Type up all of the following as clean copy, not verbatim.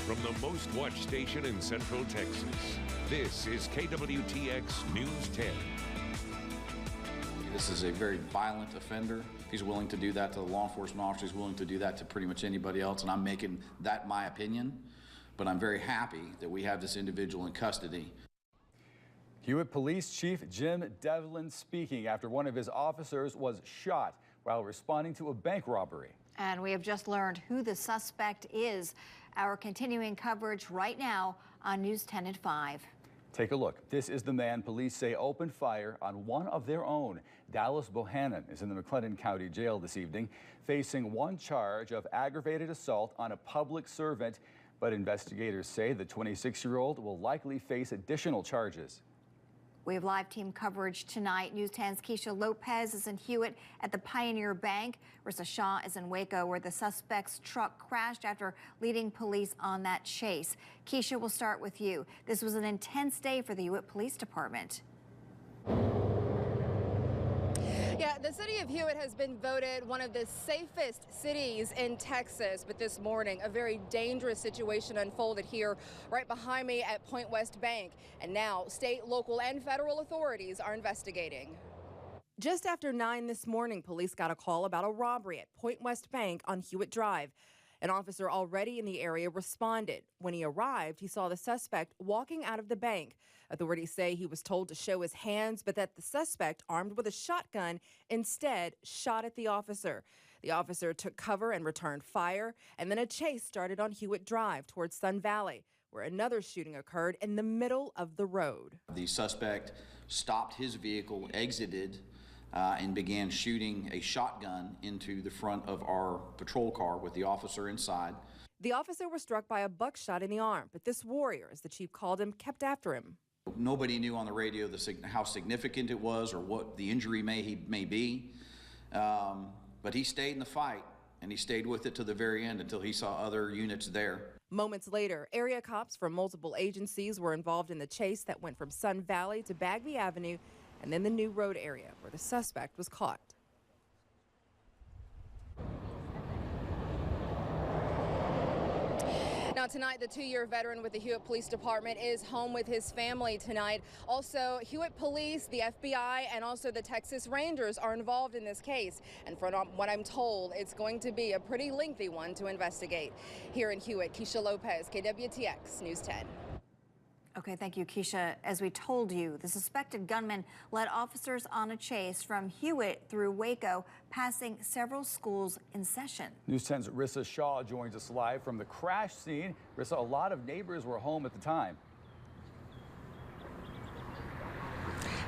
from the most watched station in Central Texas. This is KWTX News 10. This is a very violent offender. He's willing to do that to the law enforcement officer. He's willing to do that to pretty much anybody else, and I'm making that my opinion. But I'm very happy that we have this individual in custody. Hewitt Police Chief Jim Devlin speaking after one of his officers was shot while responding to a bank robbery. And we have just learned who the suspect is. Our continuing coverage right now on News 10 at 5. Take a look. This is the man police say opened fire on one of their own. Dallas Bohannon is in the McLennan County Jail this evening, facing one charge of aggravated assault on a public servant. But investigators say the 26-year-old will likely face additional charges. We have live team coverage tonight. News 10's Keisha Lopez is in Hewitt at the Pioneer Bank. Rissa Shaw is in Waco, where the suspect's truck crashed after leading police on that chase. Keisha, we'll start with you. This was an intense day for the Hewitt Police Department. Yeah, the city of Hewitt has been voted one of the safest cities in Texas, but this morning a very dangerous situation unfolded here right behind me at Point West Bank, and now state, local, and federal authorities are investigating. Just after 9 this morning, police got a call about a robbery at Point West Bank on Hewitt Drive. An officer already in the area responded. When he arrived, he saw the suspect walking out of the bank. Authorities say he was told to show his hands, but that the suspect, armed with a shotgun, instead shot at the officer. The officer took cover and returned fire, and then a chase started on Hewitt Drive towards Sun Valley, where another shooting occurred in the middle of the road. The suspect stopped his vehicle, exited, and began shooting a shotgun into the front of our patrol car with the officer inside. The officer was struck by a buckshot in the arm, but this warrior, as the chief called him, kept after him. Nobody knew on the radio how significant it was or what the injury may be, but he stayed in the fight, and he stayed with it to the very end until he saw other units there. Moments later, area cops from multiple agencies were involved in the chase that went from Sun Valley to Bagby Avenue and then the New Road area where the suspect was caught. Now tonight, the 2-year veteran with the Hewitt Police Department is home with his family tonight. Also, Hewitt Police, the FBI, and also the Texas Rangers are involved in this case. And from what I'm told, it's going to be a pretty lengthy one to investigate. Here in Hewitt, Keisha Lopez, KWTX News 10. Okay, thank you, Keisha. As we told you, the suspected gunman led officers on a chase from Hewitt through Waco, passing several schools in session. News 10's Rissa Shaw joins us live from the crash scene. Rissa, a lot of neighbors were home at the time.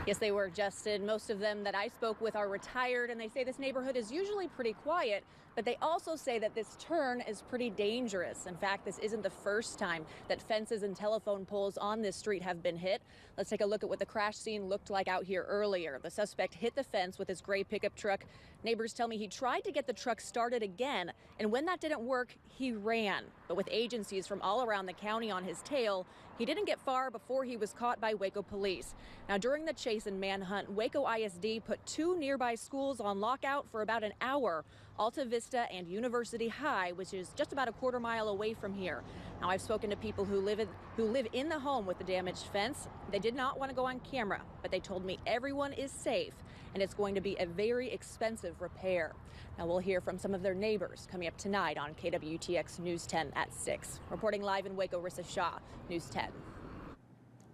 Yes, they were, Justin. Most of them that I spoke with are retired, and they say this neighborhood is usually pretty quiet, but they also say that this turn is pretty dangerous. In fact, this isn't the first time that fences and telephone poles on this street have been hit. Let's take a look at what the crash scene looked like out here earlier. The suspect hit the fence with his gray pickup truck. Neighbors tell me he tried to get the truck started again, and when that didn't work, he ran. But with agencies from all around the county on his tail, he didn't get far before he was caught by Waco police. Now, during the chase and manhunt, Waco ISD put 2 nearby schools on lockout for about an hour, Alta Vista and University High, which is just about a quarter mile away from here. Now, I've spoken to people who live in the home with the damaged fence. They did not want to go on camera, but they told me everyone is safe, and it's going to be a very expensive repair. Now, we'll hear from some of their neighbors coming up tonight on KWTX News 10 at 6. Reporting live in Waco, Rissa Shaw, News 10.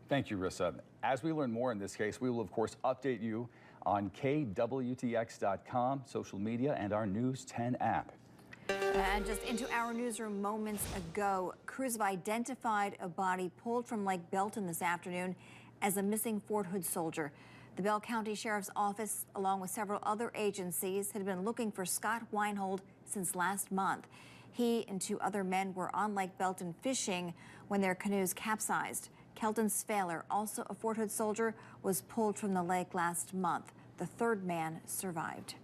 Thank you, Rissa. As we learn more in this case, we will, of course, update you on KWTX.com, social media, and our News 10 app. And just into our newsroom moments ago, crews have identified a body pulled from Lake Belton this afternoon as a missing Fort Hood soldier. The Bell County Sheriff's Office, along with several other agencies, had been looking for Scott Weinhold since last month. He and 2 other men were on Lake Belton fishing when their canoes capsized. Kelton Svaler, also a Fort Hood soldier, was pulled from the lake last month. The 3rd man survived.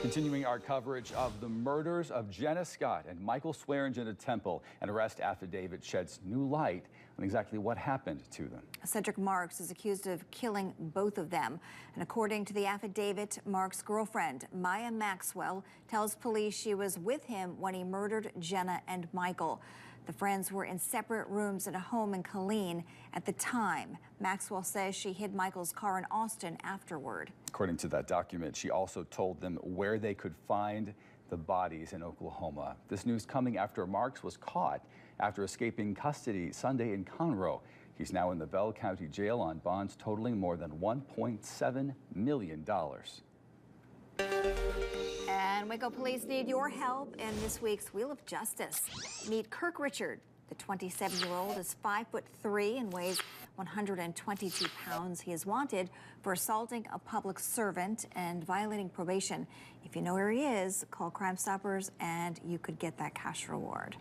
Continuing our coverage of the murders of Jenna Scott and Michael Swearingen at Temple, an arrest affidavit sheds new light on exactly what happened to them. Cedric Marks is accused of killing both of them. And according to the affidavit, Marks' girlfriend, Maya Maxwell, tells police she was with him when he murdered Jenna and Michael. The friends were in separate rooms at a home in Killeen at the time. Maxwell says she hid Michael's car in Austin afterward. According to that document, she also told them where they could find the bodies in Oklahoma. This news coming after Marks was caught after escaping custody Sunday in Conroe. He's now in the Bell County Jail on bonds totaling more than $1.7 million. And Waco police need your help in this week's Wheel of Justice. Meet Kirk Richard. The 27-year-old is 5'3" and weighs 122 pounds. He is wanted for assaulting a public servant and violating probation. If you know where he is, call Crime Stoppers and you could get that cash reward.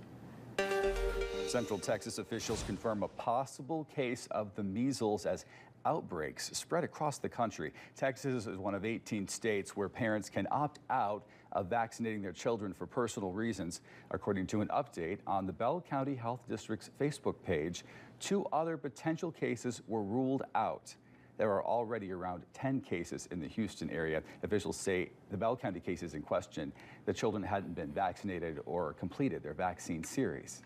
Central Texas officials confirm a possible case of the measles as outbreaks spread across the country. Texas is one of 18 states where parents can opt out of vaccinating their children for personal reasons. According to an update on the Bell County Health District's Facebook page, 2 other potential cases were ruled out. There are already around 10 cases in the Houston area. Officials say the Bell County cases in question, the children hadn't been vaccinated or completed their vaccine series.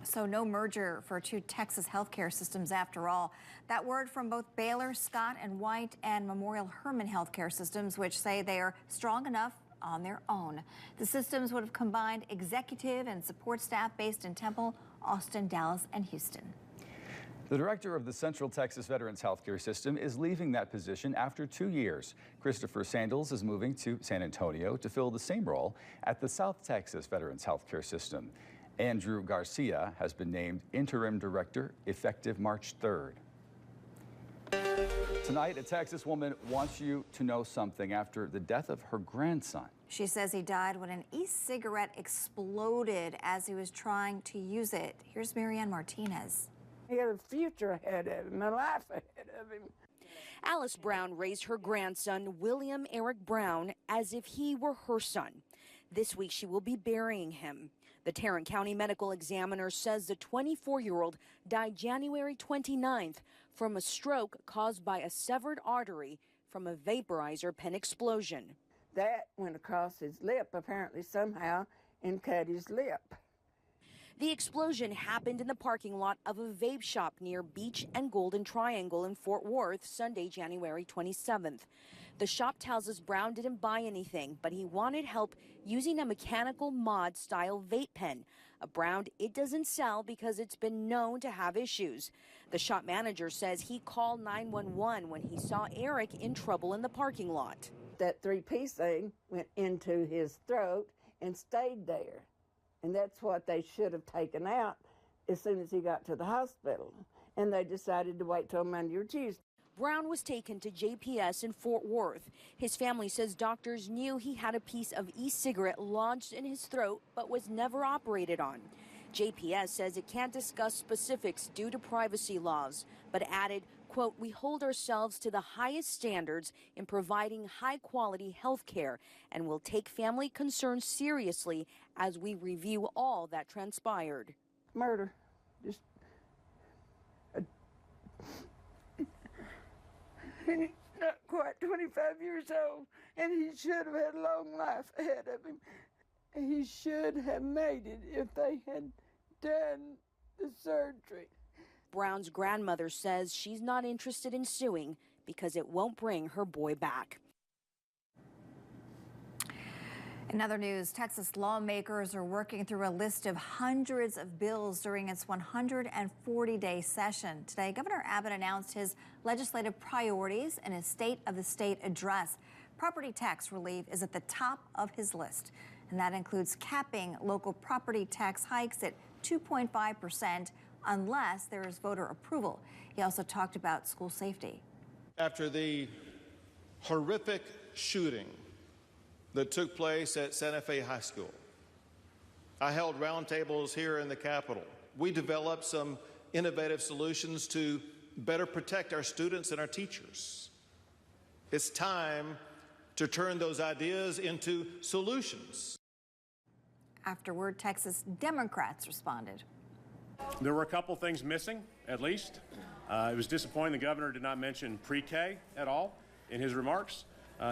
So no merger for 2 Texas healthcare systems after all. That word from both Baylor, Scott and White and Memorial Hermann healthcare systems, which say they are strong enough on their own. The systems would have combined executive and support staff based in Temple, Austin, Dallas, and Houston. The director of the Central Texas Veterans Healthcare System is leaving that position after 2 years. Christopher Sandals is moving to San Antonio to fill the same role at the South Texas Veterans Healthcare System. Andrew Garcia has been named interim director effective March 3rd. Tonight, a Texas woman wants you to know something after the death of her grandson. She says he died when an e-cigarette exploded as he was trying to use it. Here's Marianne Martinez. He had a future ahead of him, a life ahead of him. Alice Brown raised her grandson, William Eric Brown, as if he were her son. This week, she will be burying him. The Tarrant County Medical Examiner says the 24-year-old died January 29th from a stroke caused by a severed artery from a vaporizer pen explosion. That went across his lip, apparently somehow, and cut his lip. The explosion happened in the parking lot of a vape shop near Beach and Golden Triangle in Fort Worth Sunday, January 27th. The shop tells us Brown didn't buy anything, but he wanted help using a mechanical mod-style vape pen, a brand it doesn't sell because it's been known to have issues. The shop manager says he called 911 when he saw Eric in trouble in the parking lot. That 3-piece thing went into his throat and stayed there. And that's what they should have taken out as soon as he got to the hospital. And they decided to wait till Monday or Tuesday. Brown was taken to JPS in Fort Worth. His family says doctors knew he had a piece of e-cigarette lodged in his throat but was never operated on. JPS says it can't discuss specifics due to privacy laws, but added, quote, "We hold ourselves to the highest standards in providing high-quality health care and will take family concerns seriously as we review all that transpired." Murder. Just and he's not quite 25 years old, and he should have had a long life ahead of him. He should have made it if they had done the surgery. Brown's grandmother says she's not interested in suing because it won't bring her boy back. In other news, Texas lawmakers are working through a list of hundreds of bills during its 140-day session. Today, Governor Abbott announced his legislative priorities in his State of the State address. Property tax relief is at the top of his list, and that includes capping local property tax hikes at 2.5% unless there is voter approval. He also talked about school safety. After the horrific shooting that took place at Santa Fe High School, I held roundtables here in the Capitol. We developed some innovative solutions to better protect our students and our teachers. It's time to turn those ideas into solutions. Afterward, Texas Democrats responded. There were a couple things missing, at least. It was disappointing the governor did not mention pre-K at all in his remarks,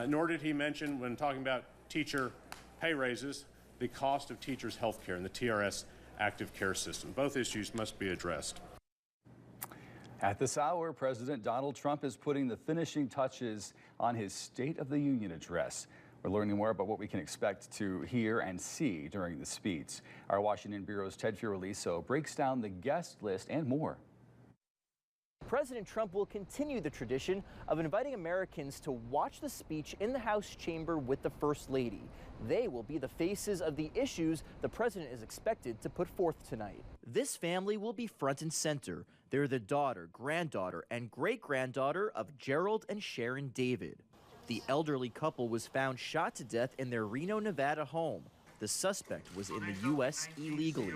nor did he mention, when talking about teacher pay raises, the cost of teachers' health care and the TRS active care system. Both issues must be addressed. At this hour, President Donald Trump is putting the finishing touches on his State of the Union address. We're learning more about what we can expect to hear and see during the speech. Our Washington Bureau's Ted Fioraliso breaks down the guest list and more. President Trump will continue the tradition of inviting Americans to watch the speech in the House chamber with the First Lady. They will be the faces of the issues the president is expected to put forth tonight. This family will be front and center. They're the daughter, granddaughter, and great-granddaughter of Gerald and Sharon David. The elderly couple was found shot to death in their Reno, Nevada home. The suspect was in the U.S. illegally.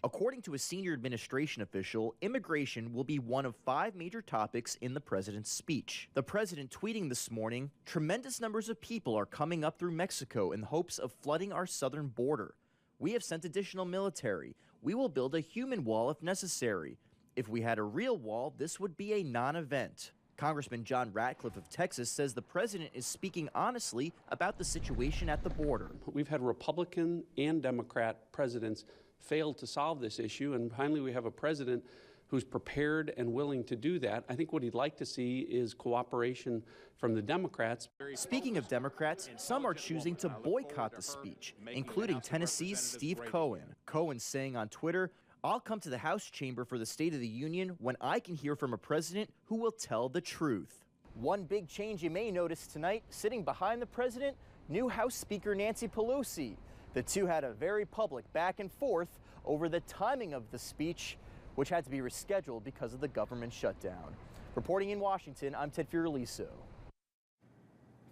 According to a senior administration official, immigration will be one of 5 major topics in the president's speech. The president tweeting this morning, "Tremendous numbers of people are coming up through Mexico in hopes of flooding our southern border. We have sent additional military. We will build a human wall if necessary. If we had a real wall, this would be a non-event." Congressman John Ratcliffe of Texas says the president is speaking honestly about the situation at the border. We've had Republican and Democrat presidents fail to solve this issue, and finally we have a president who's prepared and willing to do that. I think what he'd like to see is cooperation from the Democrats. Speaking of Democrats, some are choosing to boycott the speech, including Tennessee's Steve Cohen. Cohen saying on Twitter, "I'll come to the House chamber for the State of the Union when I can hear from a president who will tell the truth." One big change you may notice tonight, sitting behind the president, new House Speaker Nancy Pelosi. The two had a very public back and forth over the timing of the speech, which had to be rescheduled because of the government shutdown. Reporting in Washington, I'm Ted Fioraliso.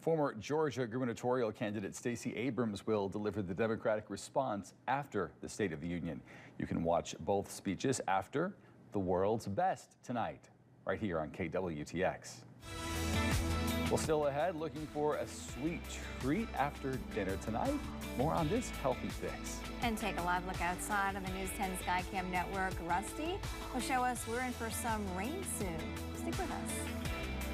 Former Georgia gubernatorial candidate Stacey Abrams will deliver the Democratic response after the State of the Union. You can watch both speeches after The World's Best tonight, right here on KWTX. Well, still ahead, looking for a sweet treat after dinner tonight. More on this healthy fix. And take a live look outside on the News 10 Skycam network. Rusty will show us we're in for some rain soon. Stick with us.